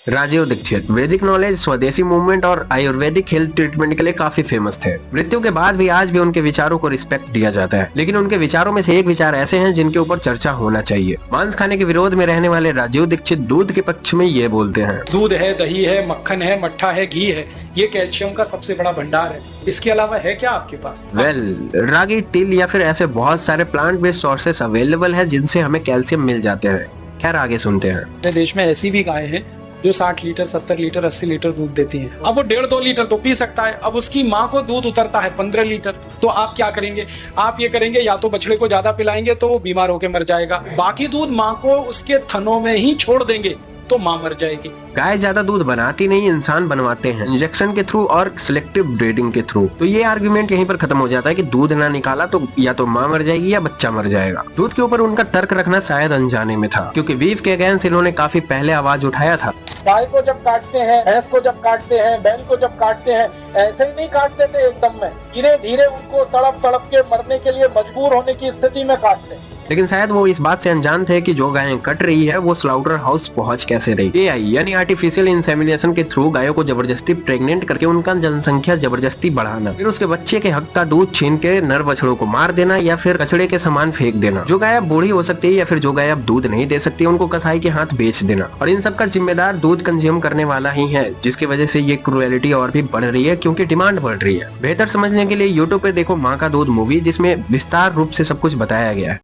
राजीव दीक्षित वैदिक नॉलेज, स्वदेशी मूवमेंट और आयुर्वेदिक हेल्थ ट्रीटमेंट के लिए काफी फेमस थे। मृत्यु के बाद भी आज भी उनके विचारों को रिस्पेक्ट दिया जाता है, लेकिन उनके विचारों में से एक विचार ऐसे हैं जिनके ऊपर चर्चा होना चाहिए। मांस खाने के विरोध में रहने वाले राजीव दीक्षित दूध के पक्ष में ये बोलते हैं, दूध है, दही है, मक्खन है, मट्ठा है, घी है, ये कैल्शियम का सबसे बड़ा भंडार है। इसके अलावा है क्या आपके पास? रागी, तिल या फिर ऐसे बहुत सारे प्लांट बेस्ड सोर्सेस अवेलेबल है जिनसे हमें कैल्शियम मिल जाते हैं। खैर आगे सुनते हैं। अपने देश में ऐसी भी गायें हैं जो 60 लीटर, 70 लीटर, 80 लीटर दूध देती हैं। अब वो 1.5-2 लीटर तो पी सकता है। अब उसकी माँ को दूध उतरता है 15 लीटर, तो आप क्या करेंगे? आप ये करेंगे, या तो बछड़े को ज्यादा पिलाएंगे तो वो बीमार होकर मर जाएगा, बाकी दूध माँ को उसके थनों में ही छोड़ देंगे तो माँ मर जाएगी। गाय ज्यादा दूध बनाती नहीं, इंसान बनवाते हैं, इंजेक्शन के थ्रू और सिलेक्टिव ब्रीडिंग के थ्रू। तो ये आर्गुमेंट यहीं पर खत्म हो जाता है कि दूध ना निकाला तो या तो माँ मर जाएगी या बच्चा मर जाएगा। दूध के ऊपर उनका तर्क रखना शायद अनजाने में था, क्योंकि बीफ के अगेंस्ट इन्होंने काफी पहले आवाज उठाया था। गाय को जब काटते हैं, भैंस को जब काटते हैं, बैल को जब काटते हैं, ऐसे ही नहीं काट देते एकदम में, धीरे धीरे उनको तड़प तड़प के मरने के लिए मजबूर होने की स्थिति में काटते हैं। लेकिन शायद वो इस बात से अनजान थे कि जो गायें कट रही है वो स्लाउटर हाउस पहुंच कैसे रही। एआई यानी आर्टिफिशियल इंसेमिनेशन के थ्रू गायों को जबरदस्ती प्रेग्नेंट करके उनका जनसंख्या जबरदस्ती बढ़ाना, फिर उसके बच्चे के हक का दूध छीन के नर बछड़ों को मार देना या फिर कचड़े के समान फेंक देना। जो गाय अब बूढ़ी हो सकती है या फिर जो गाय अब दूध नहीं दे सकती उनको कसाई के हाथ बेच देना। और इन सब का जिम्मेदार दूध कंज्यूम करने वाला ही है, जिसकी वजह से ये क्रूएलिटी और भी बढ़ रही है क्योंकि डिमांड बढ़ रही है। बेहतर समझने के लिए यूट्यूब पे देखो माँ का दूध मूवी, जिसमें विस्तार रूप से सब कुछ बताया गया है।